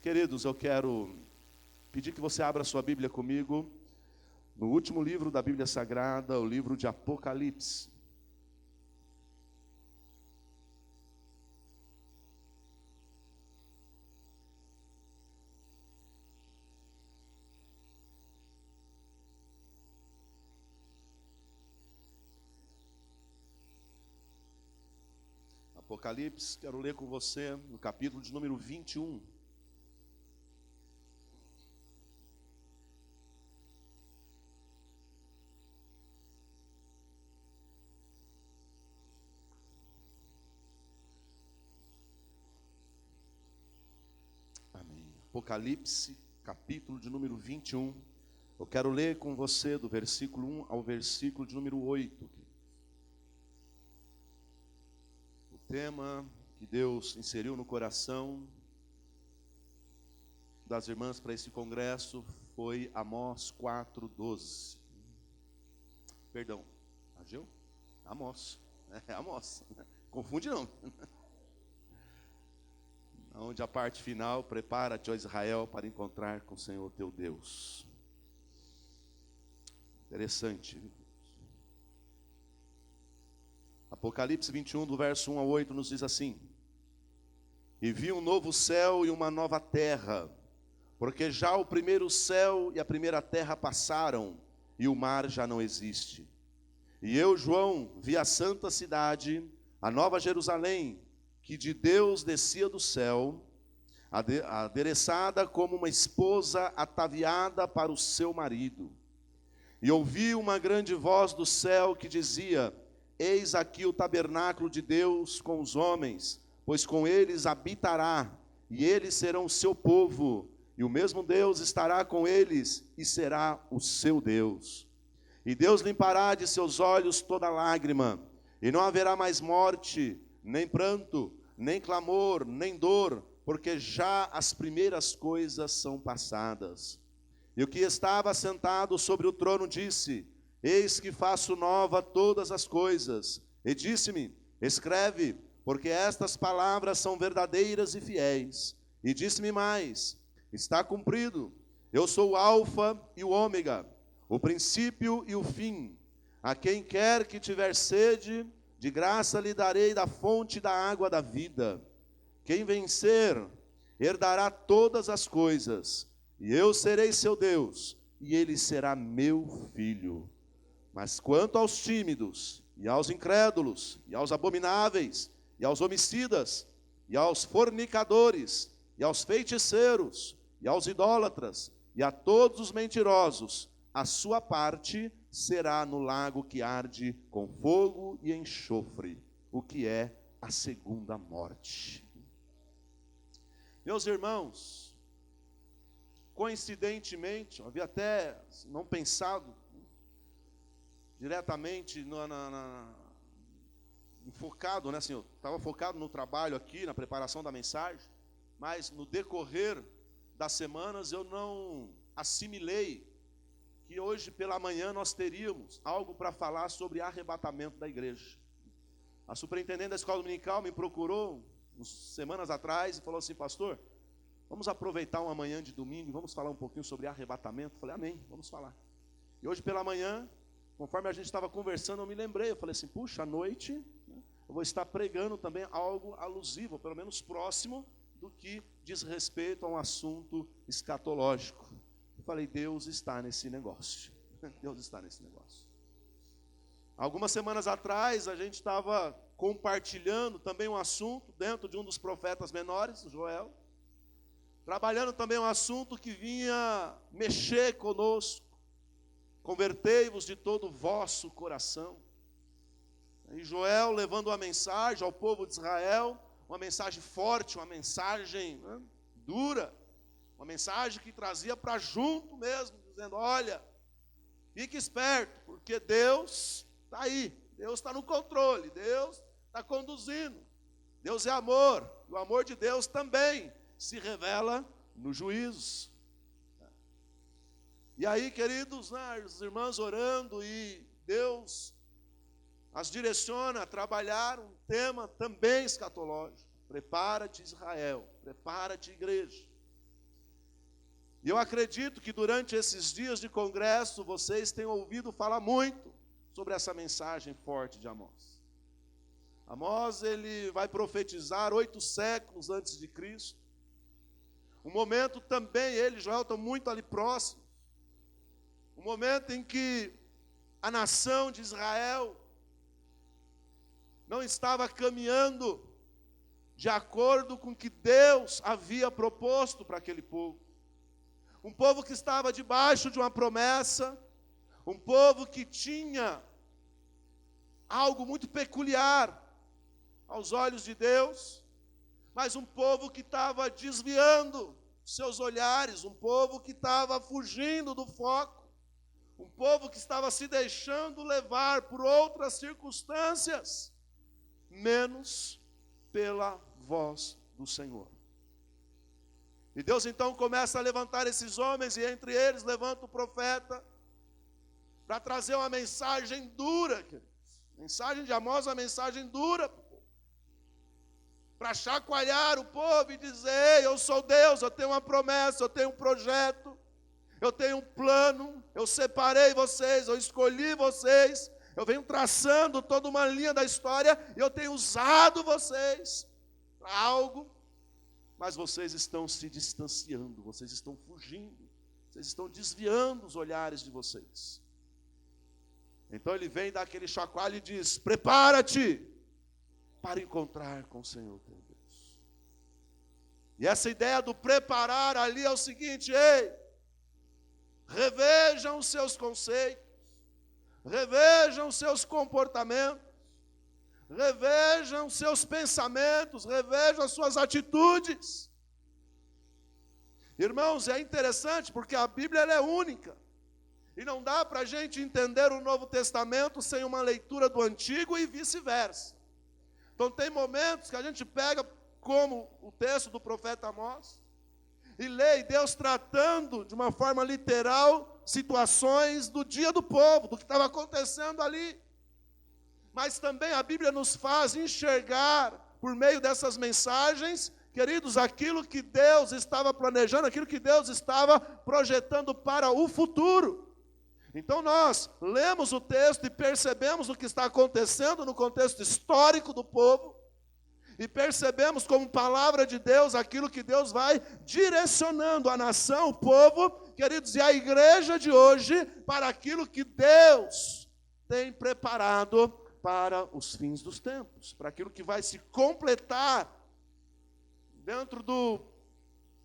Queridos, eu quero pedir que você abra sua Bíblia comigo no último livro da Bíblia Sagrada, o livro de Apocalipse. Apocalipse, quero ler com você no capítulo de número 21. Amém. Apocalipse, capítulo de número 21. Eu quero ler com você do versículo 1 ao versículo de número 8. O tema que Deus inseriu no coração das irmãs para esse congresso foi Amós 4:12. Perdão, Ageu? Amós. É Amós. Confunde não. Onde a parte final, prepara-te, ó Israel, para encontrar com o Senhor teu Deus. Interessante. Apocalipse 21, do verso 1 ao 8, nos diz assim: E vi um novo céu e uma nova terra, porque já o primeiro céu e a primeira terra passaram, e o mar já não existe. E eu, João, vi a santa cidade, a nova Jerusalém, que de Deus descia do céu, adereçada como uma esposa ataviada para o seu marido. E ouvi uma grande voz do céu que dizia: Eis aqui o tabernáculo de Deus com os homens, pois com eles habitará, e eles serão o seu povo, e o mesmo Deus estará com eles, e será o seu Deus. E Deus limpará de seus olhos toda lágrima, e não haverá mais morte, nem pranto, nem clamor, nem dor, porque já as primeiras coisas são passadas. E o que estava sentado sobre o trono disse: Eis que faço nova todas as coisas. E disse-me: Escreve, porque estas palavras são verdadeiras e fiéis. E disse-me mais: Está cumprido. Eu sou o Alfa e o Ômega, o princípio e o fim. A quem quer que tiver sede, de graça lhe darei da fonte da água da vida. Quem vencer, herdará todas as coisas, e eu serei seu Deus, e ele será meu filho. Mas quanto aos tímidos, e aos incrédulos, e aos abomináveis, e aos homicidas, e aos fornicadores, e aos feiticeiros, e aos idólatras, e a todos os mentirosos, a sua parte será no lago que arde com fogo e enxofre, o que é a segunda morte. Meus irmãos, coincidentemente, eu havia até não pensado diretamente focado, né, Senhor? Estava focado no trabalho aqui, na preparação da mensagem, mas no decorrer das semanas eu não assimilei que hoje pela manhã nós teríamos algo para falar sobre arrebatamento da igreja. A superintendente da escola dominical me procurou semanas atrás e falou assim: pastor, vamos aproveitar uma manhã de domingo e vamos falar um pouquinho sobre arrebatamento. Eu falei: amém, vamos falar. E hoje pela manhã, conforme a gente estava conversando, eu me lembrei, eu falei assim: puxa, à noite, eu vou estar pregando também algo alusivo, pelo menos próximo do que diz respeito a um assunto escatológico. Eu falei: Deus está nesse negócio. Deus está nesse negócio. Algumas semanas atrás, a gente estava compartilhando também um assunto dentro de um dos profetas menores, Joel, trabalhando também um assunto que vinha mexer conosco. Convertei-vos de todo o vosso coração. E Joel levando uma mensagem ao povo de Israel, uma mensagem forte, uma mensagem dura, uma mensagem que trazia para junto mesmo, dizendo: olha, fique esperto, porque Deus está aí, Deus está no controle, Deus está conduzindo, Deus é amor, e o amor de Deus também se revela nos juízos. E aí, queridos, as irmãs orando, e Deus as direciona a trabalhar um tema também escatológico. Prepara-te, Israel, prepara-te, igreja. E eu acredito que durante esses dias de congresso, vocês tenham ouvido falar muito sobre essa mensagem forte de Amós. Amós, ele vai profetizar 8 séculos antes de Cristo. Um momento também, ele e Joel estão muito ali próximos. Um momento em que a nação de Israel não estava caminhando de acordo com o que Deus havia proposto para aquele povo. Um povo que estava debaixo de uma promessa, um povo que tinha algo muito peculiar aos olhos de Deus, mas um povo que estava desviando seus olhares, um povo que estava fugindo do foco, um povo que estava se deixando levar por outras circunstâncias, menos pela voz do Senhor. E Deus então começa a levantar esses homens, e entre eles levanta o profeta, para trazer uma mensagem dura, queridos. Mensagem de Amós, uma mensagem dura, para chacoalhar o povo e dizer: ei, eu sou Deus, eu tenho uma promessa, eu tenho um projeto, eu tenho um plano, eu separei vocês, eu escolhi vocês, eu venho traçando toda uma linha da história, e eu tenho usado vocês para algo, mas vocês estão se distanciando, vocês estão fugindo, vocês estão desviando os olhares de vocês. Então ele vem dar aquele chacoalho e diz: prepara-te para encontrar com o Senhor teu Deus. E essa ideia do preparar ali é o seguinte: ei, revejam os seus conceitos, revejam os seus comportamentos, revejam os seus pensamentos, revejam as suas atitudes. Irmãos, é interessante porque a Bíblia ela é única. E não dá para a gente entender o Novo Testamento sem uma leitura do Antigo e vice-versa. Então tem momentos que a gente pega como o texto do profeta Amós e lê Deus tratando de uma forma literal situações do dia do povo, do que estava acontecendo ali. Mas também a Bíblia nos faz enxergar, por meio dessas mensagens, queridos, aquilo que Deus estava planejando, aquilo que Deus estava projetando para o futuro. Então nós lemos o texto e percebemos o que está acontecendo no contexto histórico do povo, e percebemos como palavra de Deus aquilo que Deus vai direcionando a nação, o povo, queridos, e a igreja de hoje para aquilo que Deus tem preparado para os fins dos tempos, para aquilo que vai se completar dentro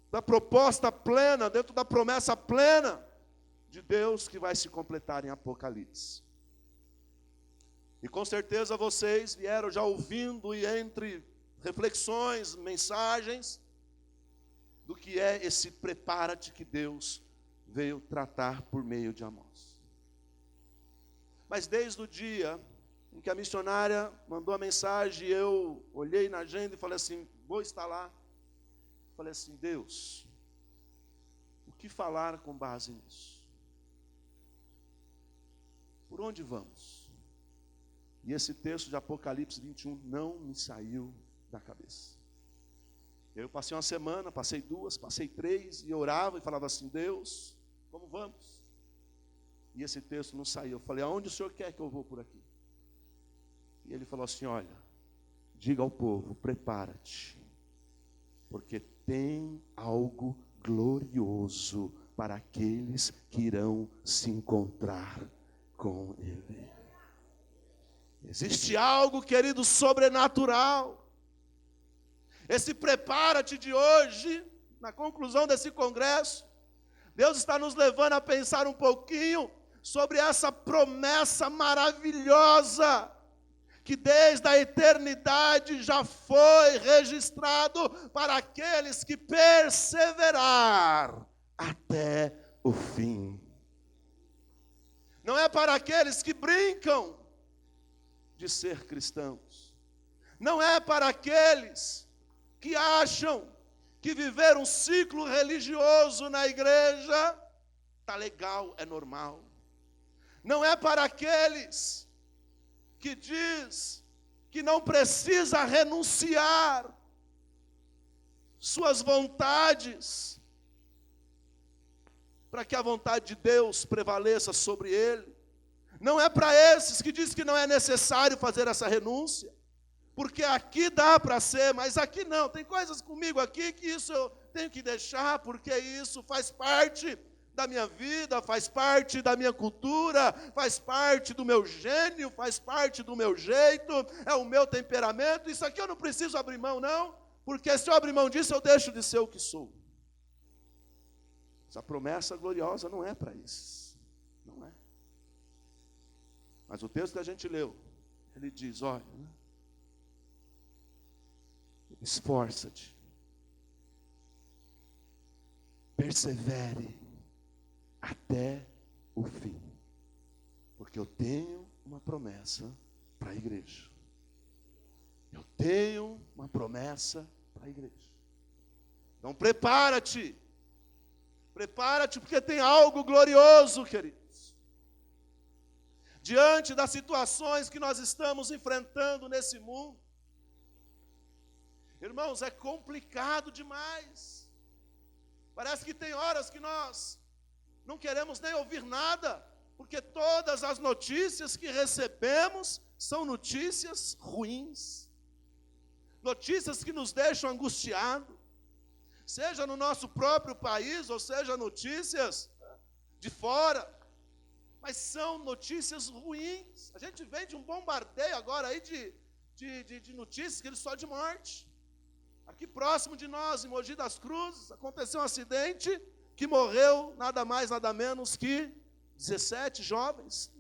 da proposta plena, dentro da promessa plena de Deus que vai se completar em Apocalipse. E com certeza vocês vieram já ouvindo e entre reflexões, mensagens, do que é esse prepara-te que Deus veio tratar por meio de Amós. Mas desde o dia em que a missionária mandou a mensagem, eu olhei na agenda e falei assim: vou estar lá. Falei assim: Deus, o que falar com base nisso? Por onde vamos? E esse texto de Apocalipse 21 não me saiu da cabeça. Eu passei uma semana, passei 2, passei 3, e orava e falava assim: Deus, como vamos? E esse texto não saiu. Eu falei: aonde o Senhor quer que eu vou por aqui? E ele falou assim: olha, diga ao povo, prepara-te, porque tem algo glorioso para aqueles que irão se encontrar com Ele. Existe algo, querido, sobrenatural. Esse prepara-te de hoje, na conclusão desse congresso, Deus está nos levando a pensar um pouquinho sobre essa promessa maravilhosa, que desde a eternidade já foi registrado para aqueles que perseverar até o fim. Não é para aqueles que brincam de ser cristãos. Não é para aqueles que acham que viver um ciclo religioso na igreja está legal, é normal. Não é para aqueles que diz que não precisa renunciar suas vontades para que a vontade de Deus prevaleça sobre ele. Não é para esses que diz que não é necessário fazer essa renúncia, porque aqui dá para ser, mas aqui não. Tem coisas comigo aqui que isso eu tenho que deixar, porque isso faz parte da minha vida, faz parte da minha cultura, faz parte do meu gênio, faz parte do meu jeito, é o meu temperamento. Isso aqui eu não preciso abrir mão, não, porque se eu abrir mão disso, eu deixo de ser o que sou. Essa promessa gloriosa não é para isso, não é. Mas o texto que a gente leu, ele diz, olha, esforça-te, persevere até o fim, porque eu tenho uma promessa para a igreja. Eu tenho uma promessa para a igreja. Então prepara-te, porque tem algo glorioso, queridos. Diante das situações que nós estamos enfrentando nesse mundo, irmãos, é complicado demais. Parece que tem horas que nós não queremos nem ouvir nada, porque todas as notícias que recebemos são notícias ruins, notícias que nos deixam angustiados, seja no nosso próprio país, ou seja notícias de fora, mas são notícias ruins. A gente vem de um bombardeio agora aí de notícias que só de morte. Aqui próximo de nós, em Mogi das Cruzes, aconteceu um acidente que morreu nada mais, nada menos que 17 jovens.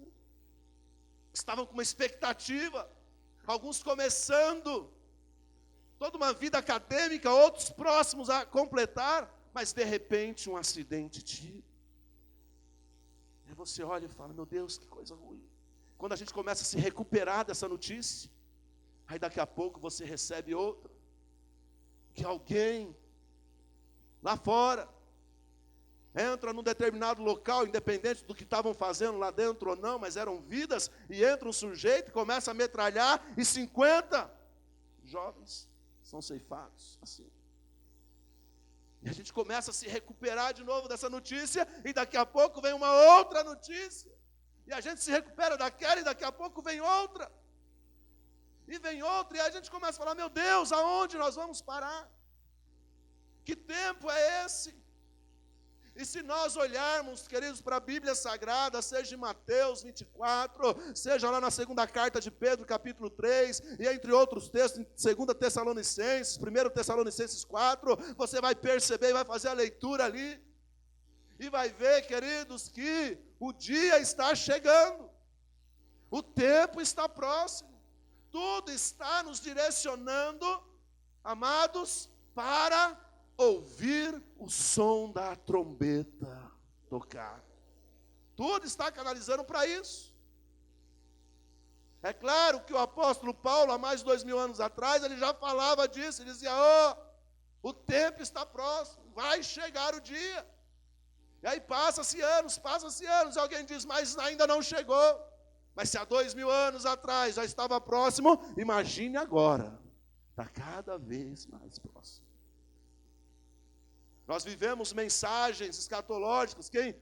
Estavam com uma expectativa, alguns começando toda uma vida acadêmica, outros próximos a completar, mas de repente um acidente tira. Aí você olha e fala, meu Deus, que coisa ruim. Quando a gente começa a se recuperar dessa notícia, aí daqui a pouco você recebe outra, que alguém lá fora entra num determinado local, independente do que estavam fazendo lá dentro ou não, mas eram vidas, e entra um sujeito e começa a metralhar, e 50 jovens são ceifados, assim. E a gente começa a se recuperar de novo dessa notícia, e daqui a pouco vem uma outra notícia, e a gente se recupera daquela, e daqui a pouco vem outra, e vem outra, e a gente começa a falar, meu Deus, aonde nós vamos parar? Que tempo é esse? E se nós olharmos, queridos, para a Bíblia Sagrada, seja em Mateus 24, seja lá na segunda carta de Pedro, capítulo 3, e entre outros textos, em 2 Tessalonicenses, 1 Tessalonicenses 4, você vai perceber e vai fazer a leitura ali, e vai ver, queridos, que o dia está chegando, o tempo está próximo, tudo está nos direcionando, amados, para ouvir o som da trombeta tocar. Tudo está canalizando para isso. É claro que o apóstolo Paulo, há mais de 2000 anos atrás, ele já falava disso, ele dizia, o tempo está próximo, vai chegar o dia. E aí passa-se anos, e alguém diz, mas ainda não chegou. Mas se há 2000 anos atrás já estava próximo, imagine agora, está cada vez mais próximo. Nós vivemos mensagens escatológicas. Quem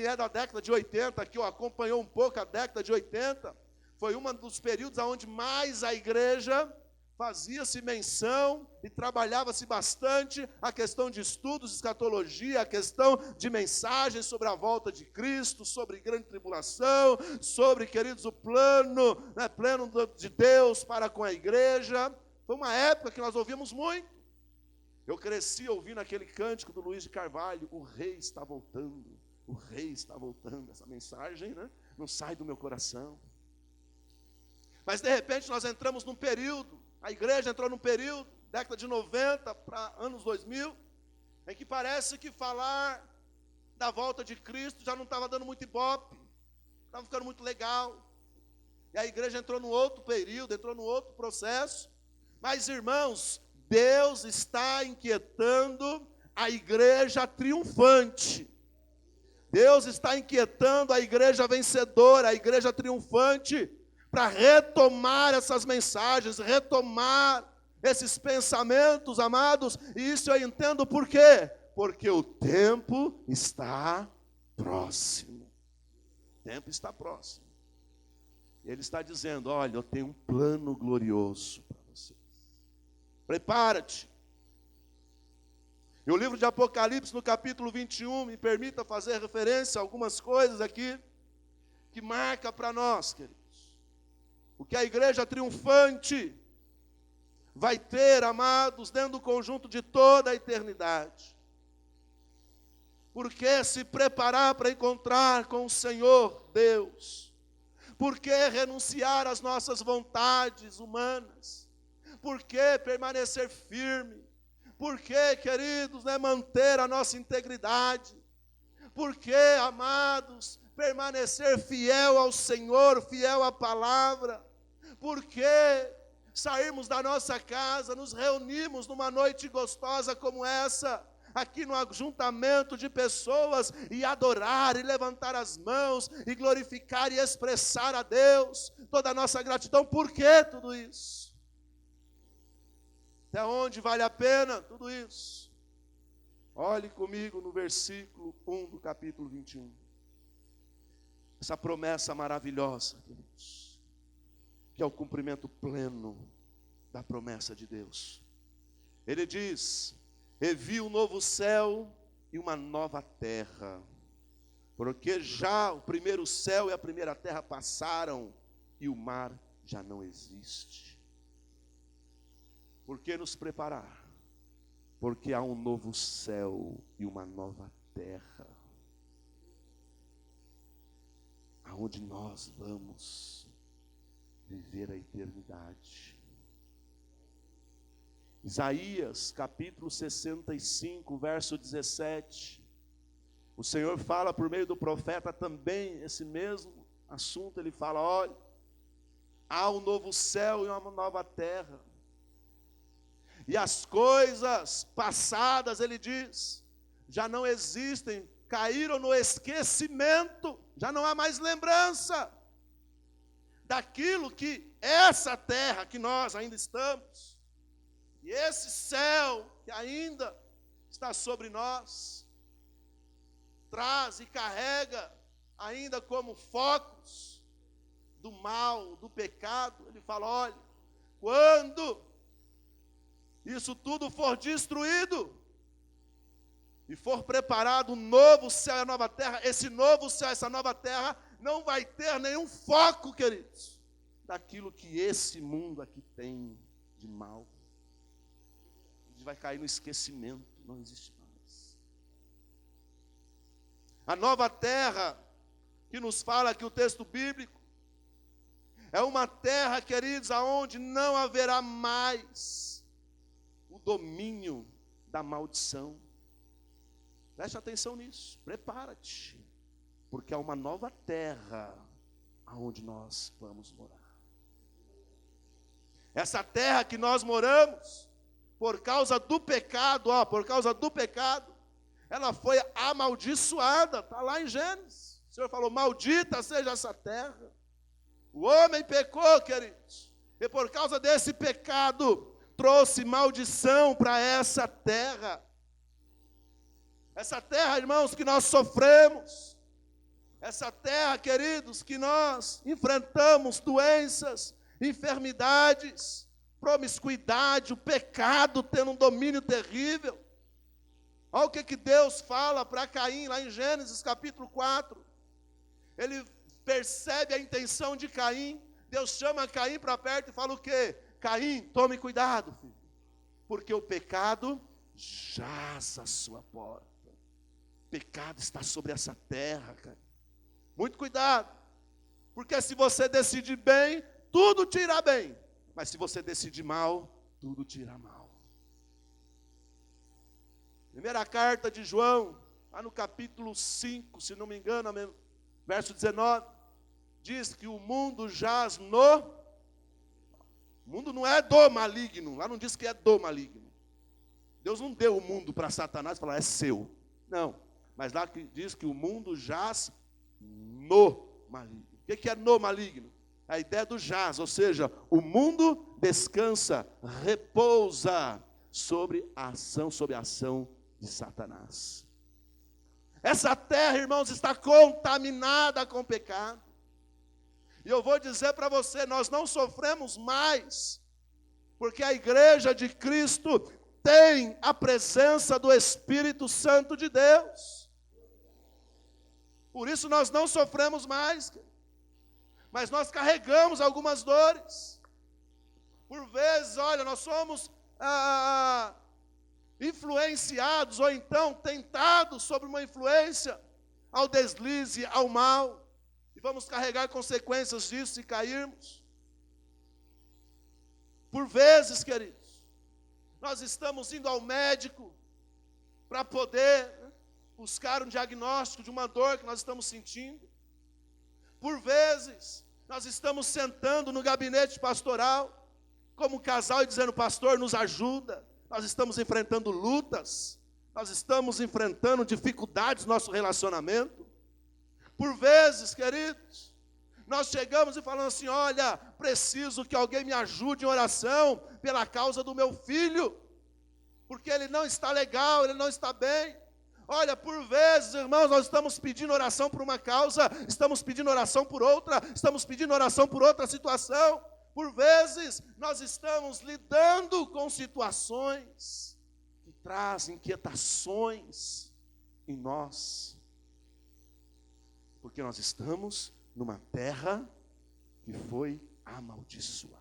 é da década de 80, que acompanhou um pouco a década de 80, foi um dos períodos onde mais a igreja fazia-se menção e trabalhava-se bastante a questão de estudos de escatologia, a questão de mensagens sobre a volta de Cristo, sobre grande tribulação, sobre, queridos, o plano de Deus para com a igreja. Foi uma época que nós ouvíamos muito. Eu cresci ouvindo aquele cântico do Luiz de Carvalho, o rei está voltando, o rei está voltando. Essa mensagem, não sai do meu coração. Mas de repente nós entramos num período, a igreja entrou num período, década de 90 para anos 2000, em que parece que falar da volta de Cristo já não estava dando muito ibope, estava ficando muito legal. E a igreja entrou num outro período, entrou num outro processo. Mas, irmãos, Deus está inquietando a igreja triunfante. Deus está inquietando a igreja vencedora, a igreja triunfante, para retomar essas mensagens, retomar esses pensamentos, amados. E isso eu entendo por quê? Porque o tempo está próximo. O tempo está próximo. Ele está dizendo, olha, eu tenho um plano glorioso para você. Prepara-te. E o livro de Apocalipse, no capítulo 21, me permita fazer referência a algumas coisas aqui, que marca para nós, queridos. O que a igreja triunfante vai ter, amados, dentro do conjunto de toda a eternidade. Por que se preparar para encontrar com o Senhor Deus? Por que renunciar às nossas vontades humanas? Por que permanecer firme? Por que, queridos, manter a nossa integridade? Por que, amados, permanecer fiel ao Senhor, fiel à palavra? Por que sairmos da nossa casa, nos reunimos numa noite gostosa como essa, aqui no ajuntamento de pessoas, e adorar, e levantar as mãos, e glorificar e expressar a Deus toda a nossa gratidão? Por que tudo isso? Até onde vale a pena tudo isso? Olhe comigo no versículo 1 do capítulo 21. Essa promessa maravilhosa, queridos, que é o cumprimento pleno da promessa de Deus. Ele diz, e vi um novo céu e uma nova terra, porque já o primeiro céu e a primeira terra passaram, e o mar já não existe. Por que nos preparar? Porque há um novo céu e uma nova terra, aonde nós vamos viver a eternidade. Isaías, capítulo 65, verso 17. O Senhor fala por meio do profeta também esse mesmo assunto. Ele fala, olha, há um novo céu e uma nova terra. E as coisas passadas, ele diz, já não existem, caíram no esquecimento, já não há mais lembrança daquilo que essa terra que nós ainda estamos, e esse céu que ainda está sobre nós, traz e carrega ainda como focos do mal, do pecado. Ele fala, olha, quando isso tudo for destruído, e for preparado um novo céu e a nova terra, esse novo céu, essa nova terra, não vai ter nenhum foco, queridos, daquilo que esse mundo aqui tem de mal. Vai cair no esquecimento, não existe mais. A nova terra, que nos fala aqui o texto bíblico, é uma terra, queridos, aonde não haverá mais o domínio da maldição. Preste atenção nisso, prepara-te, porque há uma nova terra aonde nós vamos morar. Essa terra que nós moramos, por causa do pecado, ela foi amaldiçoada, está lá em Gênesis. O Senhor falou, maldita seja essa terra. O homem pecou, queridos, e por causa desse pecado, trouxe maldição para essa terra. Essa terra, irmãos, que nós sofremos. Essa terra, queridos, que nós enfrentamos doenças, enfermidades, promiscuidade, o pecado tendo um domínio terrível. Olha o que Deus fala para Caim, lá em Gênesis capítulo 4. Ele percebe a intenção de Caim. Deus chama Caim para perto e fala o quê? Caim, tome cuidado, filho, porque o pecado jaz à sua porta. O pecado está sobre essa terra, cara. Muito cuidado, porque se você decidir bem, tudo te irá bem, mas se você decidir mal, tudo te irá mal. Primeira carta de João, lá no capítulo 5, se não me engano, verso 19, diz que o mundo jaz no... O mundo não é do maligno, lá não diz que é do maligno. Deus não deu o mundo para Satanás e falou, é seu. Não, mas lá diz que o mundo jaz no maligno. O que é no maligno? A ideia do jaz, ou seja, o mundo descansa, repousa sobre a ação de Satanás. Essa terra, irmãos, está contaminada com pecado. E eu vou dizer para você, nós não sofremos mais, porque a igreja de Cristo tem a presença do Espírito Santo de Deus. Por isso nós não sofremos mais, mas nós carregamos algumas dores. Por vezes, olha, nós somos influenciados ou então tentados sobre uma influência ao deslize, ao mal. E vamos carregar consequências disso se cairmos. Por vezes, queridos, nós estamos indo ao médico para poder buscar um diagnóstico de uma dor que nós estamos sentindo. Por vezes, nós estamos sentando no gabinete pastoral, como casal, e dizendo: pastor, nos ajuda. Nós estamos enfrentando lutas, nós estamos enfrentando dificuldades no nosso relacionamento. Por vezes, queridos, nós chegamos e falamos assim: olha, preciso que alguém me ajude em oração pela causa do meu filho, porque ele não está legal, ele não está bem. Olha, por vezes, irmãos, nós estamos pedindo oração por uma causa, estamos pedindo oração por outra, estamos pedindo oração por outra situação. Por vezes, nós estamos lidando com situações que trazem inquietações em nós, porque nós estamos numa terra que foi amaldiçoada.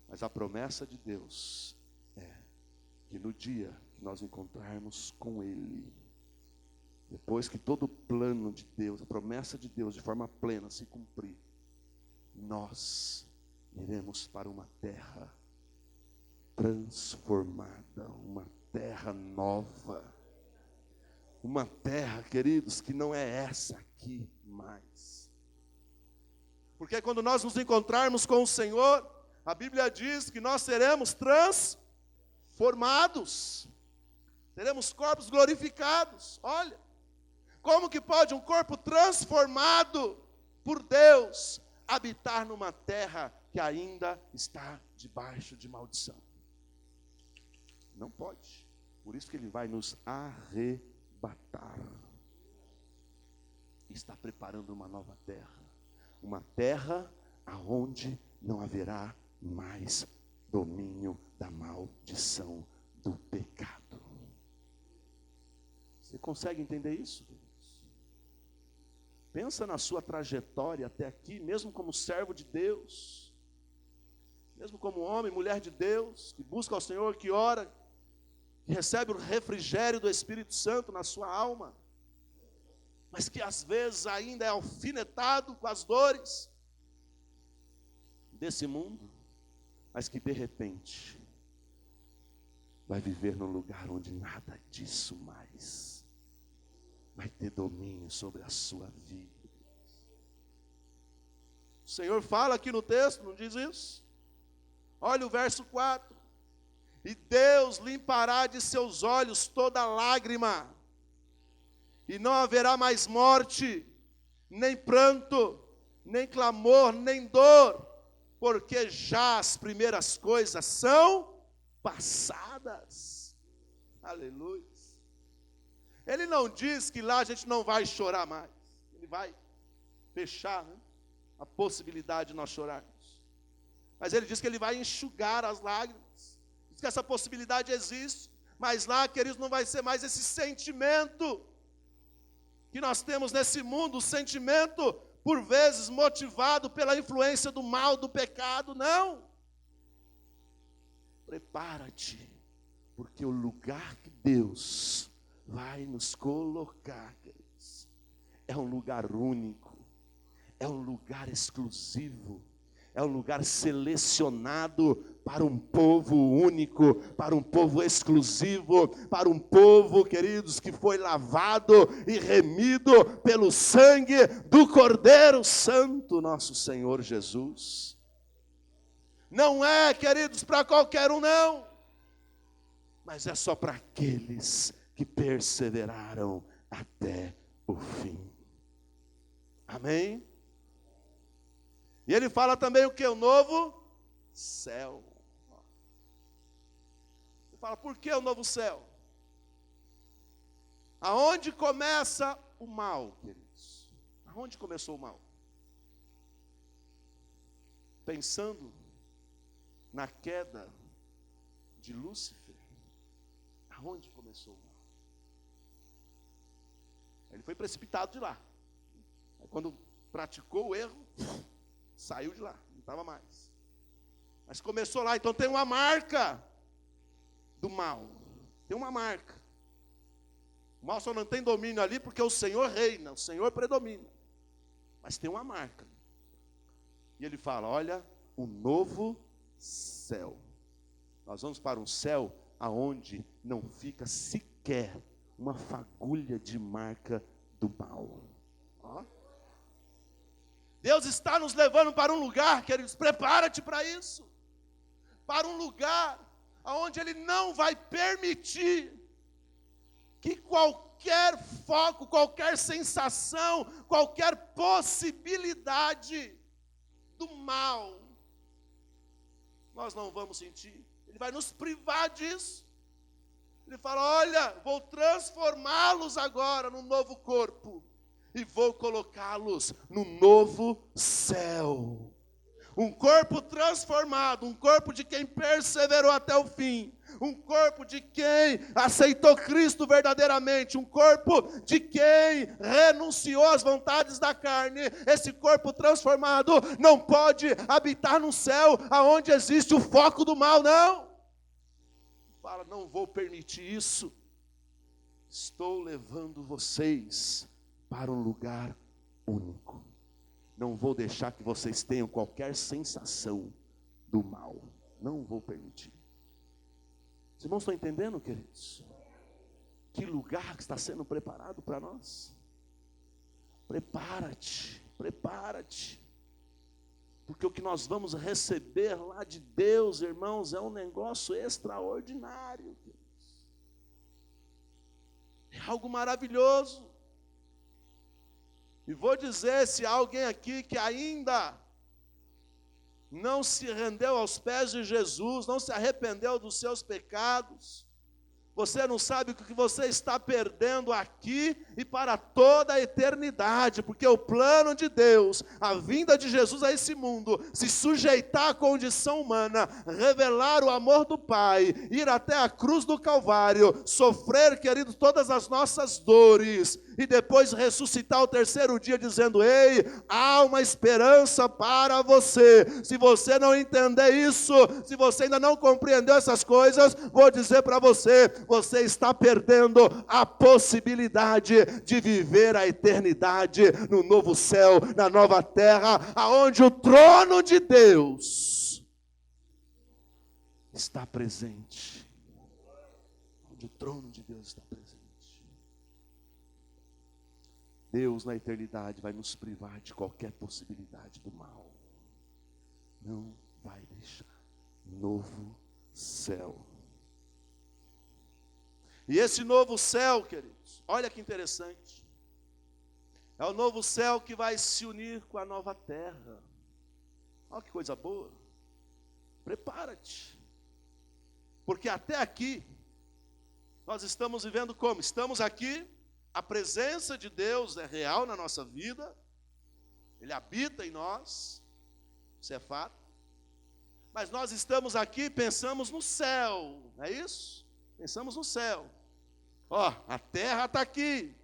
Mas a promessa de Deus é que no dia que nós encontrarmos com Ele, depois que todo o plano de Deus, a promessa de Deus de forma plena se cumprir, nós iremos para uma terra transformada, uma terra nova. Uma terra, queridos, que não é essa aqui mais. Porque quando nós nos encontrarmos com o Senhor, a Bíblia diz que nós seremos transformados. Teremos corpos glorificados. Olha, como que pode um corpo transformado por Deus habitar numa terra que ainda está debaixo de maldição? Não pode. Por isso que Ele vai nos arrebatar. Está preparando uma nova terra aonde não haverá mais domínio da maldição do pecado. Você consegue entender isso? Pensa na sua trajetória até aqui, mesmo como servo de Deus, mesmo como homem, mulher de Deus, que busca ao Senhor, que ora, que recebe o refrigério do Espírito Santo na sua alma, mas que às vezes ainda é alfinetado com as dores desse mundo, mas que de repente vai viver num lugar onde nada disso mais vai ter domínio sobre a sua vida. O Senhor fala aqui no texto, não diz isso? Olha o verso 4. E Deus limpará de seus olhos toda lágrima, e não haverá mais morte, nem pranto, nem clamor, nem dor, porque já as primeiras coisas são passadas. Aleluia. Ele não diz que lá a gente não vai chorar mais. Ele vai fechar, a possibilidade de nós chorarmos. Mas ele diz que Ele vai enxugar as lágrimas. Diz que essa possibilidade existe. Mas lá, queridos, não vai ser mais esse sentimento que nós temos nesse mundo, o sentimento, por vezes, motivado pela influência do mal, do pecado. Não. Prepara-te, porque o lugar que Deus vai nos colocar, queridos, é um lugar único, é um lugar exclusivo, é um lugar selecionado para um povo único, para um povo exclusivo, para um povo, queridos, que foi lavado e remido pelo sangue do Cordeiro Santo, nosso Senhor Jesus. Não é, queridos, para qualquer um, não, mas é só para aqueles que perseveraram até o fim. Amém? E ele fala também o que? O novo céu. Ele fala, por que o novo céu? Aonde começa o mal, queridos? Aonde começou o mal? Pensando na queda de Lúcifer, aonde começou o mal? Ele foi precipitado de lá. Aí, quando praticou o erro, saiu de lá, não estava mais. Mas começou lá, então tem uma marca do mal. Tem uma marca. O mal só não tem domínio ali porque o Senhor reina, o Senhor predomina. Mas tem uma marca. E ele fala, olha, um novo céu. Nós vamos para um céu aonde não fica sequer uma fagulha de marca do mal. Ó. Deus está nos levando para um lugar, queridos, prepara-te para isso. Para um lugar onde Ele não vai permitir que qualquer foco, qualquer sensação, qualquer possibilidade do mal, nós não vamos sentir. Ele vai nos privar disso. Ele fala, olha, vou transformá-los agora num novo corpo e vou colocá-los num novo céu. Um corpo transformado, um corpo de quem perseverou até o fim, um corpo de quem aceitou Cristo verdadeiramente, um corpo de quem renunciou às vontades da carne. Esse corpo transformado não pode habitar no céu aonde existe o foco do mal, não. Fala, não vou permitir isso. Estou levando vocês para um lugar único. Não vou deixar que vocês tenham qualquer sensação do mal. Não vou permitir. Os irmãos estão entendendo, queridos? Que lugar que está sendo preparado para nós? Prepara-te, prepara-te. Porque o que nós vamos receber lá de Deus, irmãos, é um negócio extraordinário. Queridos. É algo maravilhoso. E vou dizer, se há alguém aqui que ainda não se rendeu aos pés de Jesus, não se arrependeu dos seus pecados, você não sabe o que você está perdendo aqui e para toda a eternidade, porque o plano de Deus, a vinda de Jesus a esse mundo, se sujeitar à condição humana, revelar o amor do Pai, ir até a cruz do Calvário, sofrer, querido, todas as nossas dores, e depois ressuscitar ao terceiro dia dizendo, ei, há uma esperança para você. Se você não entender isso, se você ainda não compreendeu essas coisas, vou dizer para você, você está perdendo a possibilidade de viver a eternidade no novo céu, na nova terra, aonde o trono de Deus está presente. Onde o trono de Deus está presente. Deus na eternidade vai nos privar de qualquer possibilidade do mal. Não vai deixar. Novo céu. E esse novo céu, queridos, olha que interessante. É o novo céu que vai se unir com a nova terra. Olha que coisa boa. Prepara-te. Porque até aqui, nós estamos vivendo como? Estamos aqui, a presença de Deus é real na nossa vida. Ele habita em nós. Isso é fato. Mas nós estamos aqui e pensamos no céu. Não é isso? Pensamos no céu. Ó, a terra está aqui.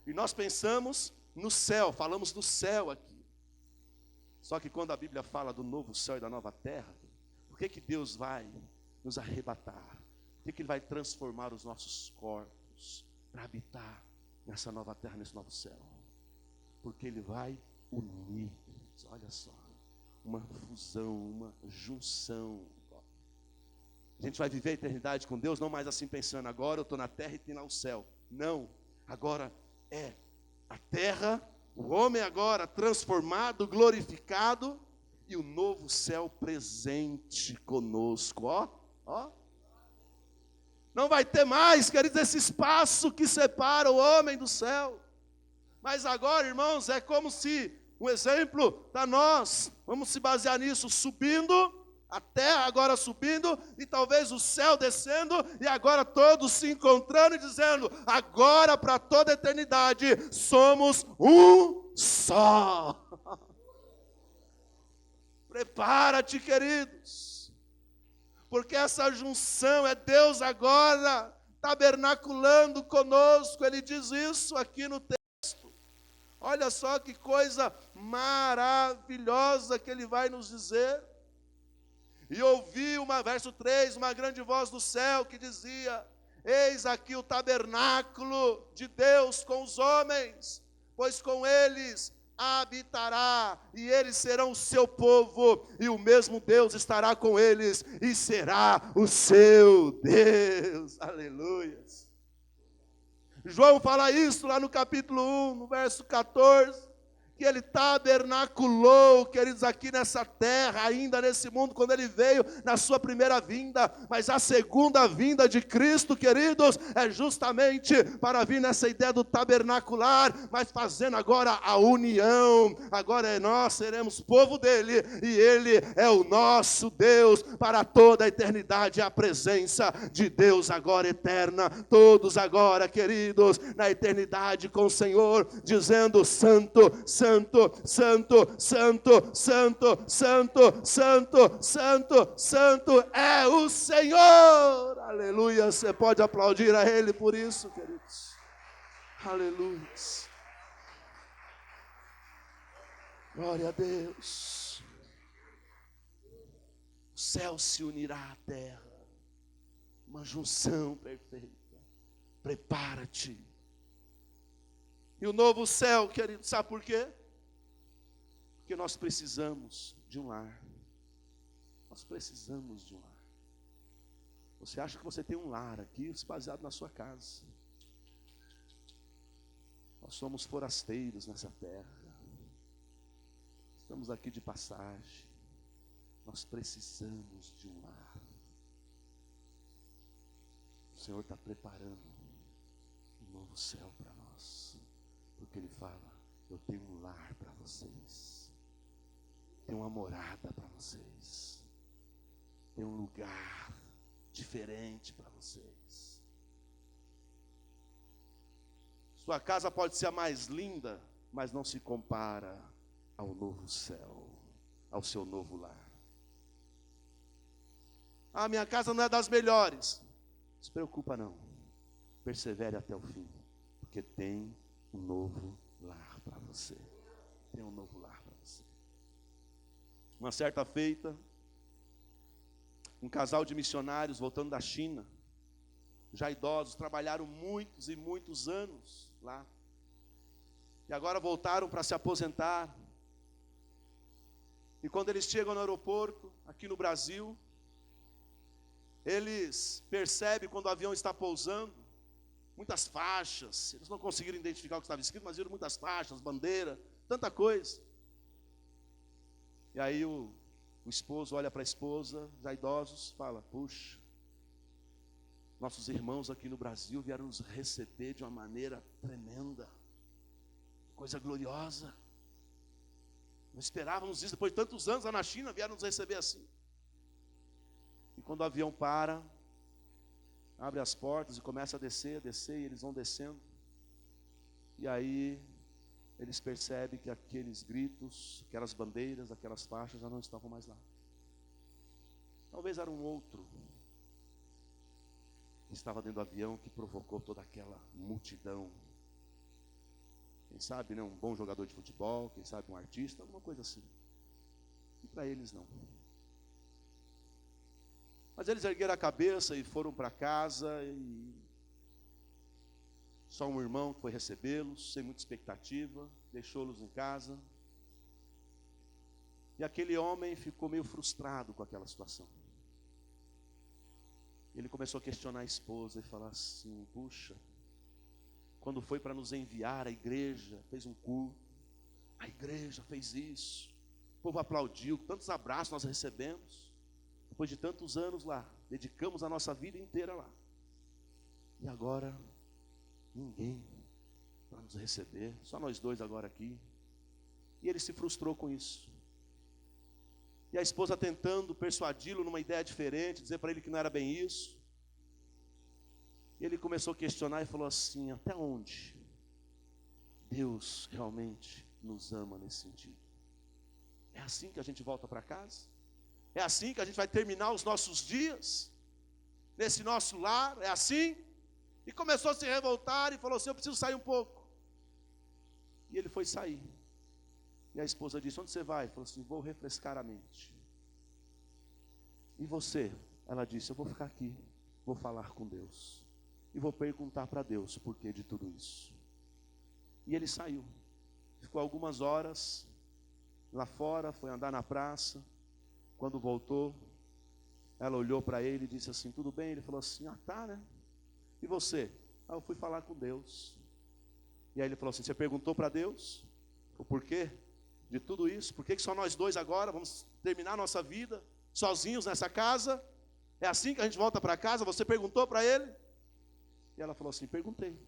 E nós pensamos no céu. Falamos do céu aqui. Só que quando a Bíblia fala do novo céu e da nova terra, por que Deus vai nos arrebatar? Por que Ele vai transformar os nossos corpos para habitar nessa nova terra, nesse novo céu? Porque Ele vai unir, olha só, uma fusão, uma junção. A gente vai viver a eternidade com Deus, não mais assim pensando, agora eu estou na terra e tem lá o céu. Não, agora é a terra, o homem agora transformado, glorificado, e o novo céu presente conosco, ó. Não vai ter mais, queridos, esse espaço que separa o homem do céu. Mas agora, irmãos, é como se, um exemplo para nós, vamos se basear nisso, subindo A terra agora subindo e talvez o céu descendo, e agora todos se encontrando e dizendo: agora para toda a eternidade somos um só. Prepara-te, queridos, porque essa junção é Deus agora tabernaculando conosco. Ele diz isso aqui no texto. Olha só que coisa maravilhosa que ele vai nos dizer. E ouvi, verso 3, uma grande voz do céu que dizia: eis aqui o tabernáculo de Deus com os homens, pois com eles habitará, e eles serão o seu povo, e o mesmo Deus estará com eles, e será o seu Deus. Aleluia. João fala isso lá no capítulo 1, no verso 14, que ele tabernaculou, queridos, aqui nessa terra, ainda nesse mundo, quando ele veio na sua primeira vinda. Mas a segunda vinda de Cristo, queridos, é justamente para vir nessa ideia do tabernacular, mas fazendo agora a união. Agora nós seremos povo dele, e ele é o nosso Deus para toda a eternidade. A presença de Deus agora eterna, todos agora, queridos, na eternidade com o Senhor, dizendo: santo, santo, santo, santo, santo, santo, santo, santo, santo é o Senhor. Aleluia. Você pode aplaudir a Ele por isso, queridos. Aleluia. Glória a Deus. O céu se unirá à terra, uma junção perfeita. Prepara-te. E o novo céu, querido, sabe por quê? Porque nós precisamos de um lar. Nós precisamos de um lar. Você acha que você tem um lar aqui, baseado na sua casa. Nós somos forasteiros nessa terra. Estamos aqui de passagem. Nós precisamos de um lar. O Senhor está preparando um novo céu para nós. Porque Ele fala: eu tenho um lar para vocês. Tem uma morada para vocês. Tem um lugar diferente para vocês. Sua casa pode ser a mais linda, mas não se compara ao novo céu, ao seu novo lar. Ah, minha casa não é das melhores. Não se preocupa não. Persevere até o fim, porque tem um novo lar para você. Tem um novo lar para você. Uma certa feita, um casal de missionários voltando da China, já idosos, trabalharam muitos e muitos anos lá. E agora voltaram para se aposentar. E quando eles chegam no aeroporto, aqui no Brasil, eles percebem quando o avião está pousando, muitas faixas. Eles não conseguiram identificar o que estava escrito, mas viram muitas faixas, bandeira, tanta coisa. E aí o esposo olha para a esposa, já idosos, fala: puxa, nossos irmãos aqui no Brasil vieram nos receber de uma maneira tremenda, coisa gloriosa. Não esperávamos isso, depois de tantos anos lá na China, vieram nos receber assim. E quando o avião para, abre as portas e começa a descer, e eles vão descendo. E aí eles percebem que aqueles gritos, aquelas bandeiras, aquelas faixas já não estavam mais lá. Talvez era um outro que estava dentro do avião que provocou toda aquela multidão. Quem sabe, né, um bom jogador de futebol, quem sabe um artista, alguma coisa assim. E para eles não. Mas eles ergueram a cabeça e foram para casa, e só um irmão foi recebê-los, sem muita expectativa, deixou-los em casa. E aquele homem ficou meio frustrado com aquela situação. Ele começou a questionar a esposa e falar assim: puxa, quando foi para nos enviar, a igreja fez um culto, a igreja fez isso, o povo aplaudiu, tantos abraços nós recebemos, depois de tantos anos lá, dedicamos a nossa vida inteira lá, e agora ninguém para nos receber, só nós dois agora aqui. E ele se frustrou com isso. E a esposa tentando persuadi-lo numa ideia diferente, dizer para ele que não era bem isso. E ele começou a questionar e falou assim: até onde Deus realmente nos ama nesse sentido? É assim que a gente volta para casa? É assim que a gente vai terminar os nossos dias? Nesse nosso lar? É assim? E começou a se revoltar e falou assim: eu preciso sair um pouco. E ele foi sair. E a esposa disse: onde você vai? Ele falou assim: vou refrescar a mente. E você? Ela disse: eu vou ficar aqui, vou falar com Deus. E vou perguntar para Deus o porquê de tudo isso. E ele saiu. Ficou algumas horas lá fora, foi andar na praça. Quando voltou, ela olhou para ele e disse assim: tudo bem? Ele falou assim: ah, tá, né? E você? Ah, eu fui falar com Deus. E aí ele falou assim: você perguntou para Deus o porquê de tudo isso? Por que só nós dois agora vamos terminar a nossa vida sozinhos nessa casa? É assim que a gente volta para casa? Você perguntou para ele? E ela falou assim: perguntei.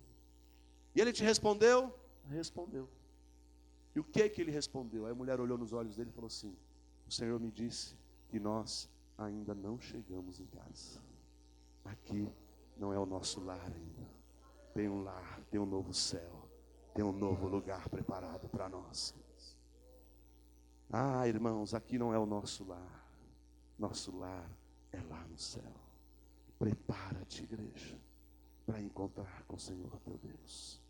E ele te respondeu? Respondeu. E o que ele respondeu? Aí a mulher olhou nos olhos dele e falou assim: o Senhor me disse que nós ainda não chegamos em casa. Aqui não é o nosso lar ainda. Tem um lar, tem um novo céu, tem um novo lugar preparado para nós. Ah, irmãos, aqui não é o nosso lar. Nosso lar é lá no céu. Prepara-te, igreja, para encontrar com o Senhor teu Deus.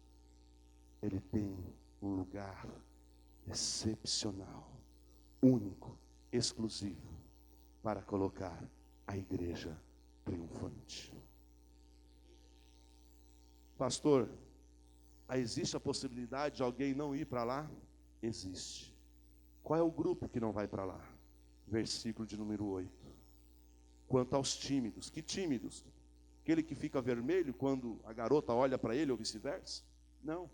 Ele tem um lugar excepcional, único, exclusivo, para colocar a igreja triunfante. Pastor, existe a possibilidade de alguém não ir para lá? Existe. Qual é o grupo que não vai para lá? Versículo de número 8. Quanto aos tímidos, que tímidos? Aquele que fica vermelho quando a garota olha para ele ou vice-versa? Não.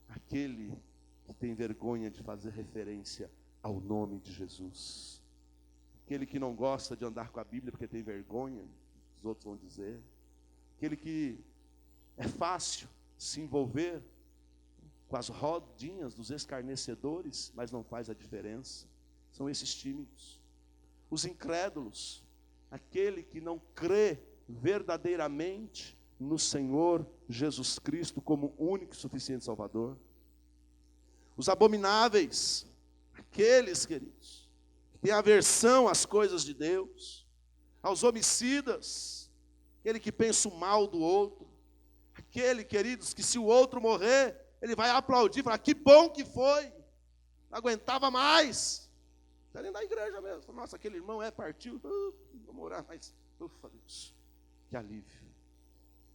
Aquele que tem vergonha de fazer referência ao nome de Jesus. Aquele que não gosta de andar com a Bíblia porque tem vergonha, os outros vão dizer. Aquele que é fácil se envolver com as rodinhas dos escarnecedores, mas não faz a diferença. São esses tímidos. Os incrédulos, aquele que não crê verdadeiramente no Senhor Jesus Cristo como único e suficiente Salvador. Os abomináveis, aqueles, queridos, que têm aversão às coisas de Deus. Aos homicidas, aquele que pensa o mal do outro. Aquele, queridos, que se o outro morrer, ele vai aplaudir, falar: que bom que foi, não aguentava mais. Está dentro da igreja mesmo. Nossa, aquele irmão partiu, vamos orar, mas ufa, Deus, que alívio.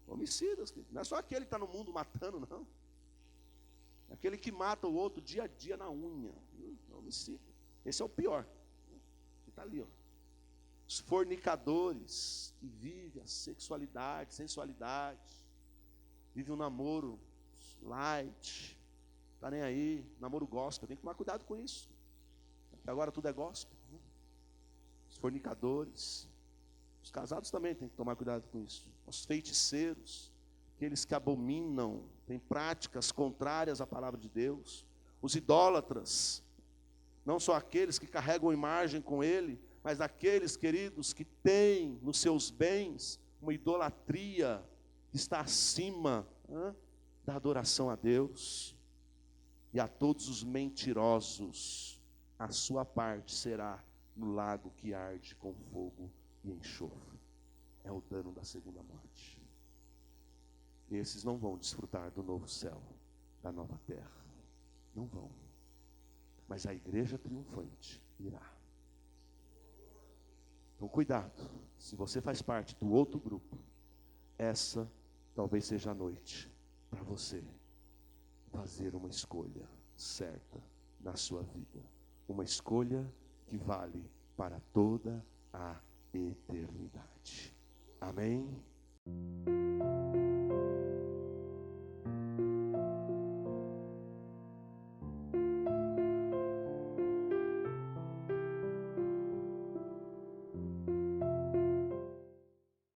Homicidas, não é só aquele que está no mundo matando, não. É aquele que mata o outro dia a dia na unha. Homicida. Esse é o pior. Está ali, ó. Os fornicadores, que vivem a sexualidade, sensualidade, vivem um namoro light, está nem aí, namoro gospel, tem que tomar cuidado com isso. Porque agora tudo é gospel. Os fornicadores, os casados também tem que tomar cuidado com isso. Os feiticeiros, aqueles que abominam, têm práticas contrárias à palavra de Deus. Os idólatras, não só aqueles que carregam imagem com ele, mas aqueles, queridos, que têm nos seus bens uma idolatria que está acima da adoração a Deus. E a todos os mentirosos, a sua parte será no lago que arde com fogo e enxofre. É o dano da segunda morte. Esses não vão desfrutar do novo céu, da nova terra. Não vão. Mas a igreja triunfante irá. Então cuidado, se você faz parte do outro grupo, essa talvez seja a noite para você fazer uma escolha certa na sua vida. Uma escolha que vale para toda a eternidade. Amém?